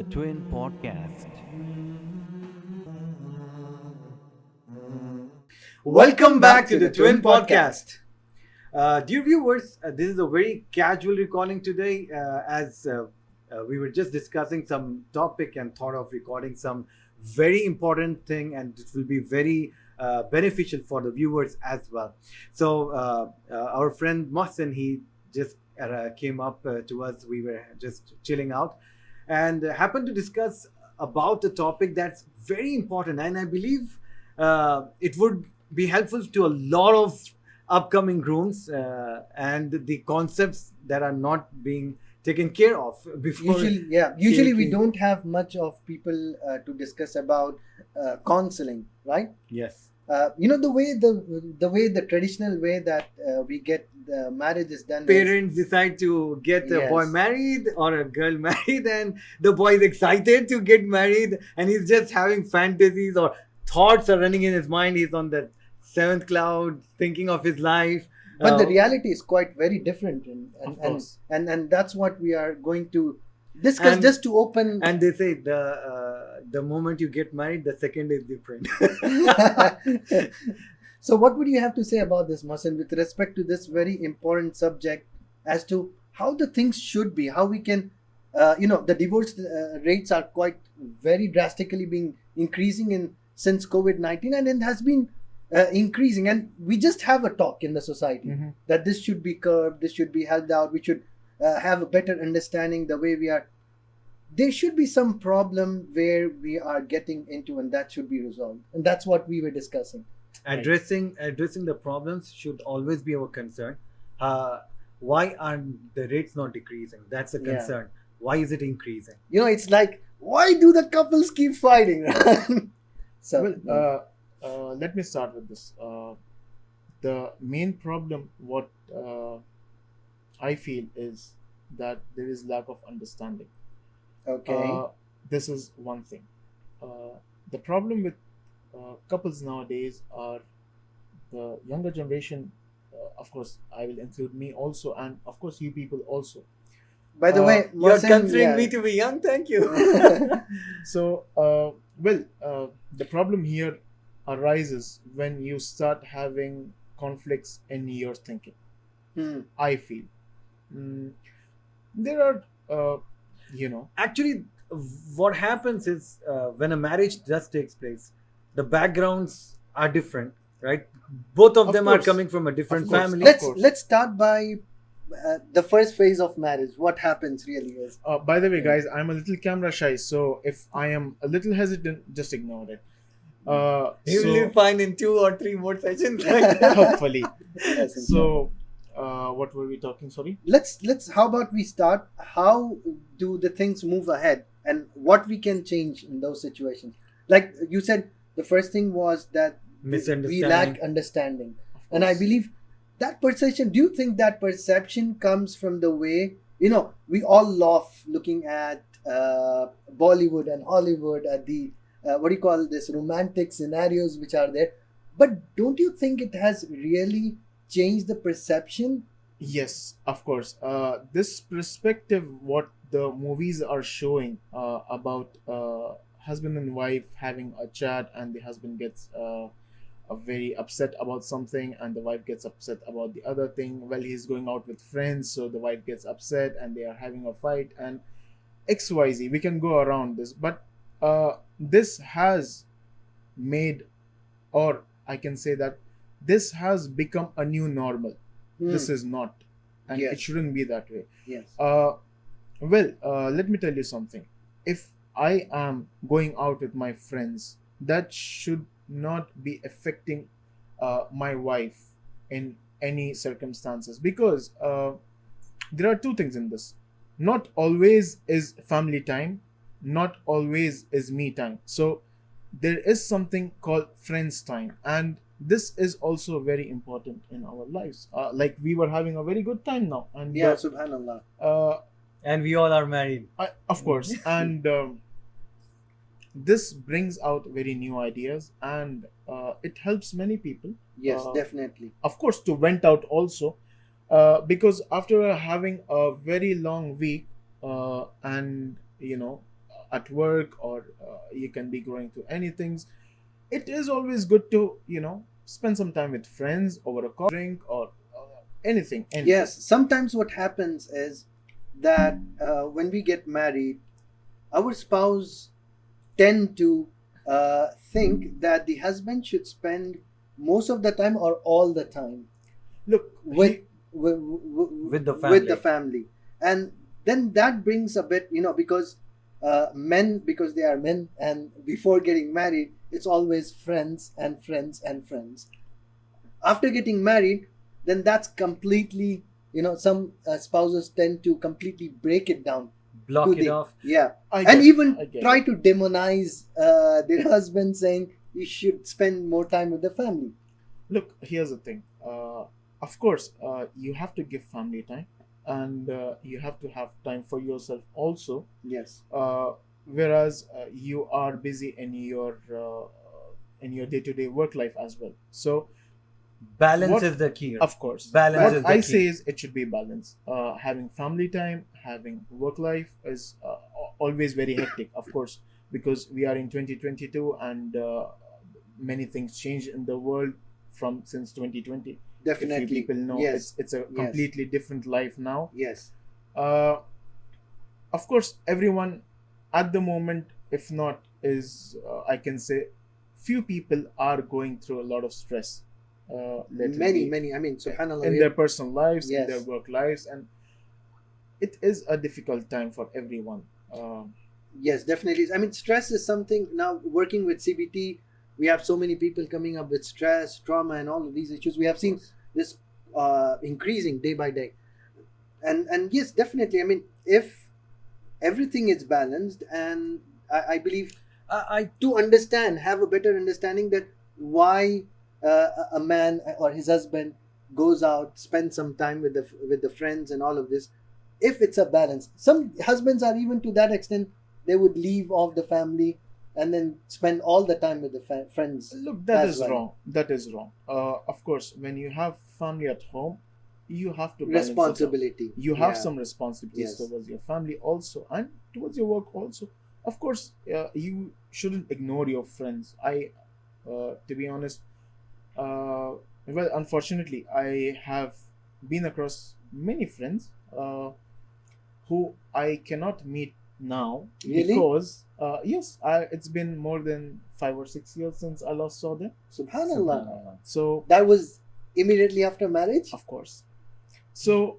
The Twin Podcast. Welcome back to the Twin Podcast. Dear viewers, this is a very casual recording today as we were just discussing some topic and thought of recording some very important thing, and it will be very beneficial for the viewers as well. So, our friend Mohsen, he just came up to us. We were just chilling out and happened to discuss about a topic that's very important, and I believe it would be helpful to a lot of upcoming grooms and the concepts that are not being taken care of before. Usually we taking- don't have much of people to discuss about counseling, right? Yes. The traditional way that we get the marriage is done. Parents decide to get a boy Yes. married or a girl married, and the boy is excited to get married, and he's just having fantasies or thoughts are running in his mind. He's on the seventh cloud, thinking of his life. But the Uh, reality is quite very different, Of course. and that's what we are going to discuss, And- just to open. And they say the moment you get married, the second is different. So, what would you have to say about this, Mohsen, with respect to this very important subject as to how the things should be, how we can, the divorce rates are quite very drastically being increasing in since COVID-19, and it has been increasing. And we just have a talk in the society Mhm. that this should be curbed, this should be held out, we should have a better understanding the way we are. There should be some problem where we are getting into, and that should be resolved. And that's what we were discussing. Addressing the problems should always be our concern. Why are the rates not decreasing? That's a Yeah. concern. Why is it increasing? It's like, why do the couples keep fighting? So, Let me start with this. The main problem, what I feel, is that there is lack of understanding. okay. This is one thing. The problem with couples nowadays are the younger generation. Of course, I will include me also, and of course, you people also. By the way, You're Mohsen, considering yeah. me to be young. Thank you. So, the problem here arises when you start having conflicts in your thinking. Hmm. I feel there are, Actually, what happens is when a marriage just takes place, the backgrounds are different, right? Both of Of them are course. coming from a different Of course. family. Let's- course. Let's start by the first phase of marriage. What happens really is. by the way, guys, I'm a little camera shy, so if I am a little hesitant, just ignore it. You will be fine in 2 or 3 more sessions. Hopefully. Yes, So, what were we talking? Sorry. let's how about we start, how do the things move ahead and what we can change in those situations? Like you said, the first thing was that we Misunderstanding. lack understanding, Of and I course. believe that perception, do you think that perception comes from the way, we all love looking at Bollywood and Hollywood at the what do you call this, romantic scenarios which are there, but don't you think it has really changed the perception? Yes, of course. This perspective, what the movies are showing about husband and wife having a chat, and the husband gets very upset about something, and the wife gets upset about the other thing. Well, he's going out with friends, so the wife gets upset, and they are having a fight, and XYZ. We can go around this, but this has made, or I can say that this has become a new normal. This is not, and Yes. it shouldn't be that way. Yes. Let me tell you something. If I am going out with my friends, that should not be affecting my wife in any circumstances, because there are two things in this. Not always is family time, not always is me time. So there is something called friends time, and this is also very important in our lives. Like, we were having a very good time now, and Yeah, subhanallah. And we all are married. of course, and this brings out very new ideas, and it helps many people, Yes, Uh, definitely. of course, to vent out also, because after having a very long week, and at work, or you can be going to anything. It is always good to spend some time with friends over a coffee drink, or anything. Yes, sometimes what happens is that when we get married, our spouse tend to think that the husband should spend most of the time or all the time Look, with he- With the with the family. family, and then that brings a bit, because men, because they are men, and before getting married, it's always friends and friends and friends. After getting married, then that's completely, some spouses tend to completely break it down Block to it the off. yeah, I and get even I get try it. to demonize their husband, saying you should spend more time with the family. Look, here's the thing. Of course, you have to give family time, and you have to have time for yourself also. Yes, Whereas you are busy in your day-to-day work life as well. So, Balance what? is the key. Of course, Balance what is the I key. say is it should be balanced. Having family time, having work life is always very hectic, of course, because we are in 2022, and many things change in the world from since 2020. If you definitely. people know, Yes, it's a yes, completely different life now. yes, Uh, of course, everyone at the moment, if not, is I can say, few people are going through a lot of stress. Let it many, be many. I mean, subhanallah. in their personal lives, in their Yes, work lives, and it is a difficult time for everyone. yes, definitely. I mean, stress is something. Now, working with CBT, we have so many people coming up with stress, trauma, and all of these issues. We have Of seen course. this increasing day by day, and yes, definitely. I mean, if everything is balanced, and I believe I to understand, have a better understanding that why a man or his husband goes out, spends some time with the friends and all of this. If it's a balance, some husbands are even to that extent, they would leave off the family and then spend all the time with the friends Look, that as is well. wrong. That is wrong. Of course, when you have family at home, you have to balance it out. Responsibility. You have Yeah. some responsibilities Yes. towards your family also, and towards your work also. Of course, you shouldn't ignore your friends. To be honest, uh, well, unfortunately, I have been across many friends who I cannot meet now Really? because yes, it's been more than 5 or 6 years since I last saw them. Subhanallah. Subhanallah. So That was immediately after marriage. of course, so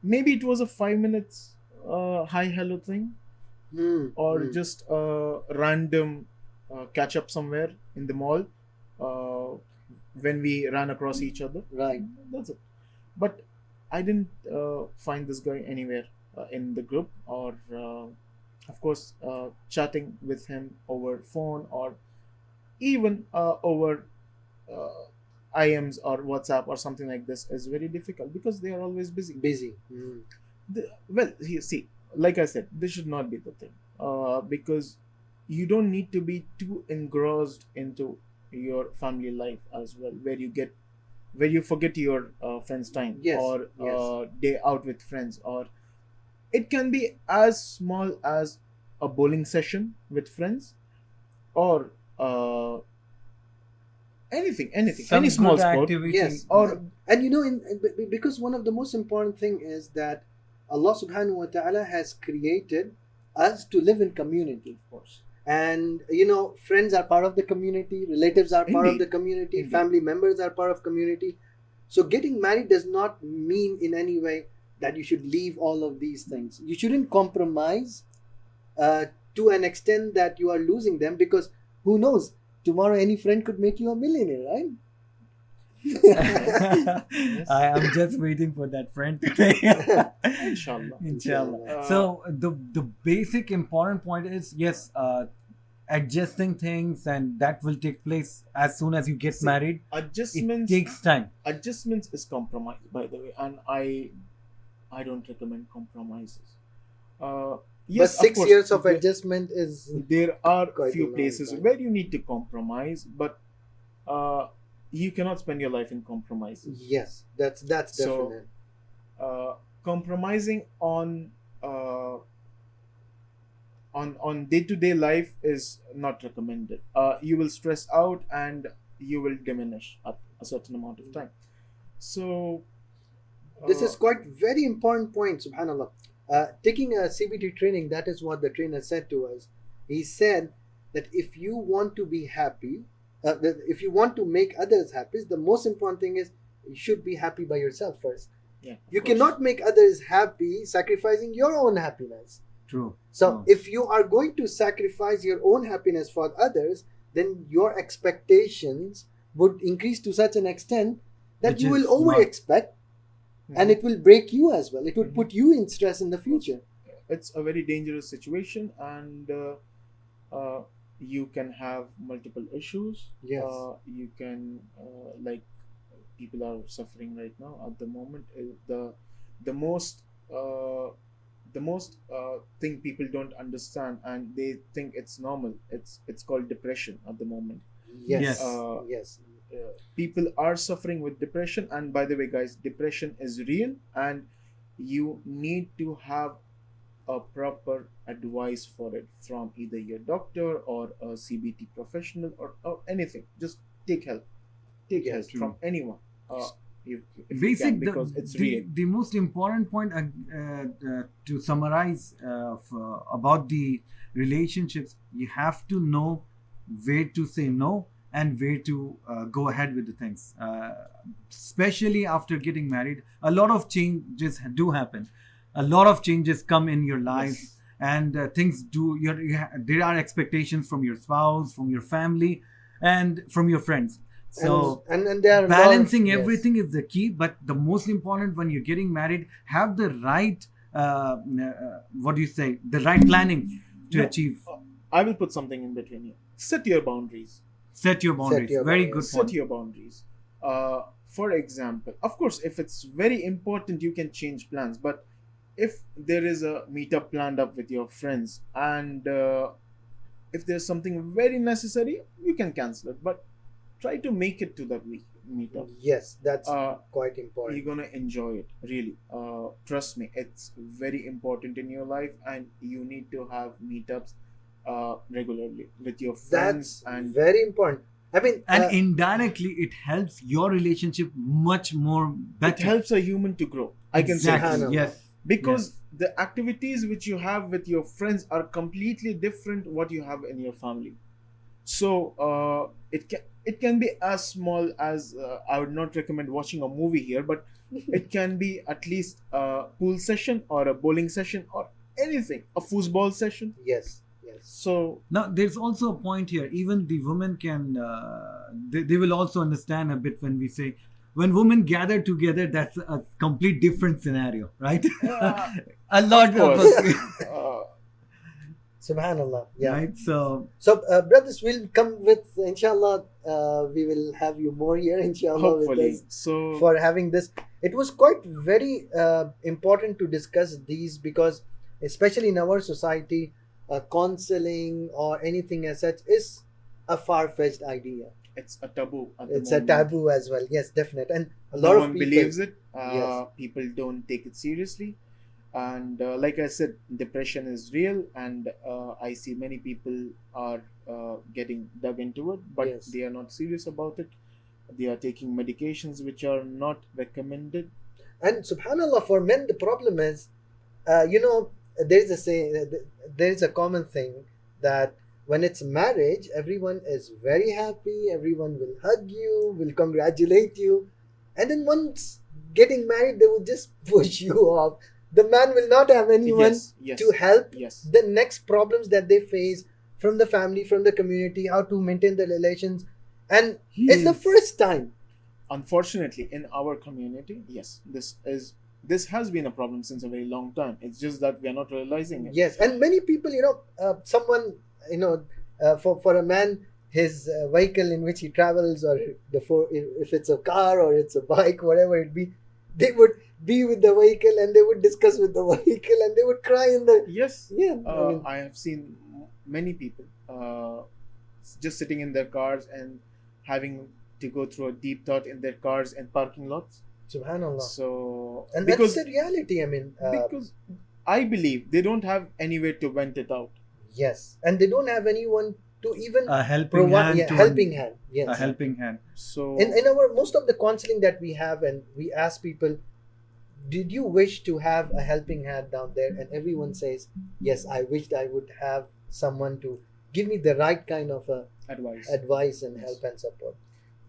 maybe it was a 5 minutes hi hello thing, Hmm. or Hmm. just a random catch up somewhere in the mall uh, when we ran across each other. Right. That's it. But I didn't find this guy anywhere in the group, or of course chatting with him over phone, or even over uh, IMs or WhatsApp or something like this is very difficult because they are always busy. Busy. Hmm. Well, you see, like I said, this should not be the thing, because you don't need to be too engrossed into your family life as well, where you forget your friends time, Yes. or Yes. day out with friends, or it can be as small as a bowling session with friends, or anything, Some any small good sport. activity. Yes, Or and because one of the most important thing is that Allah Subhanahu wa Taala has created us to live in community, of course, and friends are part of the community, relatives are part of the indeed, community, indeed. family members are part of community. So getting married does not mean in any way that you should leave all of these things. You shouldn't compromise uh, to an extent that you are losing them, because who knows, tomorrow any friend could make you a millionaire, right? Yes. I am just waiting for that friend today. Inshallah. Inshallah. Uh, So the basic important point is, yes, adjusting things, and that will take place as soon as you get See, married. It adjustments takes time. adjustments is compromise, by the way, and I don't recommend compromises. uh But yes, of 6 years of course, adjustment is there are quite a few long places time. where you need to compromise, but uh you cannot spend your life in compromises. Yes, that's So definite. compromising on uh on day-to-day life is not recommended. You will stress out and you will diminish at a certain amount of time. So This is uh, quite very important point, subhanallah. Taking a CBT training, that is what the trainer said to us. He said that if you want to be happy, that if you want to make others happy, the most important thing is you should be happy by yourself first. yeah, of You course. cannot make others happy sacrificing your own happiness. True. So True. if you are going to sacrifice your own happiness for others, then your expectations would increase to such an extent that Which you will is over not- expect, and Mhm. it will break you as well. It would Mhm. put you in stress in the future. It's a very dangerous situation, and you can have multiple issues. Yes. You can like people are suffering right now at the moment. The most thing people don't understand, and they think it's normal. It's called depression at the moment. Yes. Yes. Yes. People are suffering with depression, and by the way, guys, depression is real, and you need to have a proper advice for it from either your doctor or a CBT professional, or anything. Just take help. Take Yes, help true. from anyone. If you Basic can, because it's the, real. the most important point to summarize about the relationships, you have to know where to say no and where to go ahead with the things, especially after getting married. A lot of changes do happen, a lot of changes come in your life. Yes. And things do there are expectations from your spouse, from your family, and from your friends. So and there are balancing yes. everything is the key, but the most important when you're getting married, have the right what do you say, the right planning to No, achieve. I will put something in between here. Set your boundaries. Set your boundaries. your Very boundaries. good Set point. your boundaries. For example, of course, if it's very important, you can change plans. But if there is a meetup planned up with your friends, and if there's something very necessary, you can cancel it. But try to make it to that meetup. Yes, that's quite You're important. gonna enjoy it, really. Trust me, it's very important in your life, and you need to have meetups regularly with your friends. That's And very important. I mean, And indirectly, it helps your relationship much more it better. helps a human to grow. I can say Exactly. this. Subhanallah. Yes. Because the activities which you have with your friends are completely different what you have in your family. So it can be as small as I would not recommend watching a movie here, but it can be at least a pool session or a bowling session or anything, a foosball session. yes, yes. So Now, there's also a point here. Even the women can, they will also understand a bit when we say, when women gather together, that's a complete different scenario, right? A lot of of course, us, Subhanallah. Yeah. right? So, So, brothers, we'll come with, inshallah, we will have you more here, inshallah, with hopefully. us So for having this. It was quite very important to discuss these because, especially in our society, counseling or anything as such is a far-fetched idea. it's a taboo at the It's a moment. taboo as well. Yes, definite. And a No lot of one people believes it. Yes. People don't take it seriously, and like I said, depression is real, and I see many people are getting dug into it, but Yes. they are not serious about it. They are taking medications which are not recommended. And subhanallah, for men, the problem is, there's a say, there's a common thing that when it's marriage, everyone is very happy, everyone will hug you, will congratulate you, and then once getting married, they will just push you off. The man will not have anyone Yes, to help yes. the next problems that they face from the family, from the community, how to maintain the relations, and it's the first time. Unfortunately, in our community, yes, this has been a problem since a very long time. It's just that we are not realizing it. Yes, and many people, someone, for a man, his vehicle in which he travels, or if it's a car or it's a bike, whatever it be, they would be with the vehicle and they would discuss with the vehicle and they would cry in the Yes. yeah. I mean, I have seen many people just sitting in their cars and having to go through a deep thought in their cars and parking lots. Subhanallah, So and because that's the reality. I mean, because I believe they don't have anywhere to vent it out. Yes, and they don't have anyone to even A helping provide hand. helping hand. Yes. A helping hand. So In our most of the counseling that we have, and we ask people, did you wish to have a helping hand down there? And everyone says, yes, I wished I would have someone to give me the right kind of advice. advice and Yes. help and support.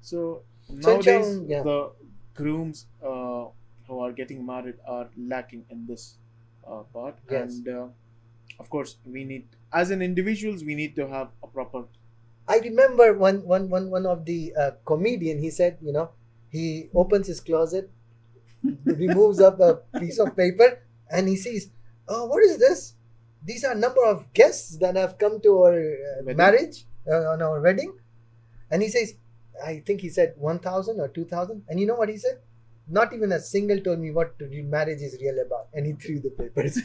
So So nowadays, inshallah, yeah. the grooms who are getting married are lacking in this part, Yes. and of course, we need, as an individuals, we need to have a proper. I remember one of the comedian, he said, he opens his closet, removes up a piece of paper, and he sees, oh, what is this? These are number of guests that have come to our Wedding. marriage, on our wedding. And he says, I think he said 1,000 or 2,000. And you know what he said? Not even a single told me what marriage is real about. And he threw the papers.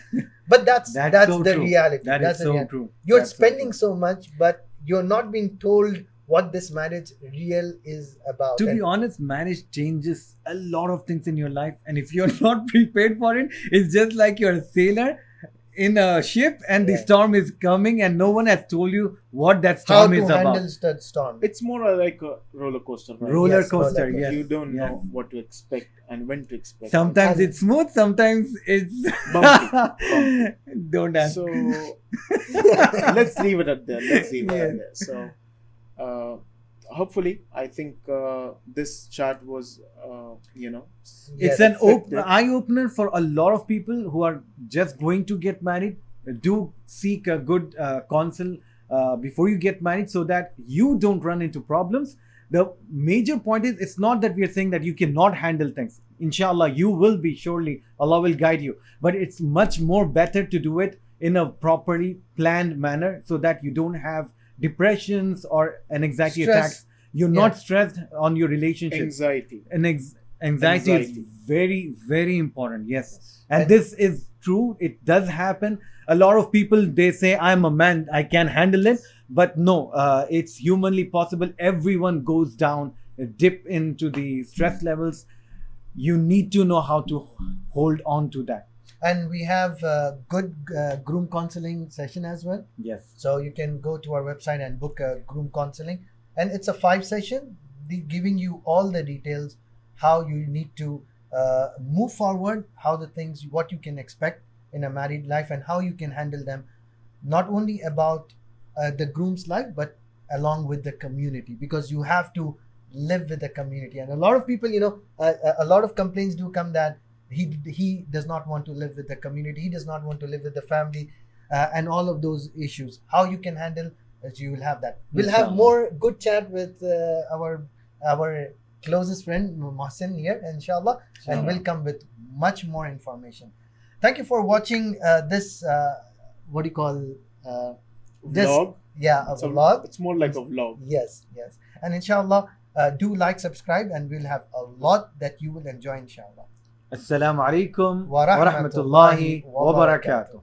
But that's so the true. reality. That That's is the so reality. true. You're That's so spending true. so much, but you're not being told what this marriage real is about. To be And honest, marriage changes a lot of things in your life, and if you're not prepared for it, it's just like you're a sailor in a ship and the Yeah. storm is coming and no one has told you what that how storm to is handle about. the storm. It's more like a roller coaster. Right? Roller Yes, coaster, roller yes. You don't yes. know what to expect and when to expect. Sometimes And- it's smooth, sometimes it's Bumpy. Don't ask. So let's leave it at there. Let's leave it Yes. at there. So hopefully, I think this chat was, It's Yes, an effective. eye opener for a lot of people who are just going to get married. Do seek a good counsel before you get married so that you don't run into problems. The major point is, it's not that we are saying that you cannot handle things. Inshallah, you will be, surely Allah will guide you. But it's much more better to do it in a properly planned manner so that you don't have depressions or an anxiety Stress. attacks. You're Yeah. not stressed on your relationship. anxiety. And anxiety is Anxiety. very, very important. Yes. Yes. And And- this is true. It does happen. A lot of people, they say, I'm a man, I can handle it. But no, it's humanly possible. Everyone goes down, dip into the stress levels. You need to know how to hold on to that. And we have a good groom counseling session as well. Yes. So you can go to our website and book a groom counseling. And it's a 5 session, giving you all the details, how you need to move forward, what you can expect in a married life, and how you can handle them, not only about the groom's life, but along with the community, because you have to live with the community. And a lot of people, a lot of complaints do come that he does not want to live with the community, he does not want to live with the family, and all of those issues. How you can handle, you will have that. We'll have Inshallah. more good chat with our closest friend Mohsin here, inshallah, and Inshallah. we'll come with much more information. Thank you for watching this. What do you call this? Vlog. Yeah, a It's vlog. It's more like a vlog. Yes, and inshallah, do like, subscribe, and we'll have a lot that you will enjoy, inshallah. Assalamu alaikum Wa wa rahmatullahi rahmatullahi wa wa barakatuh.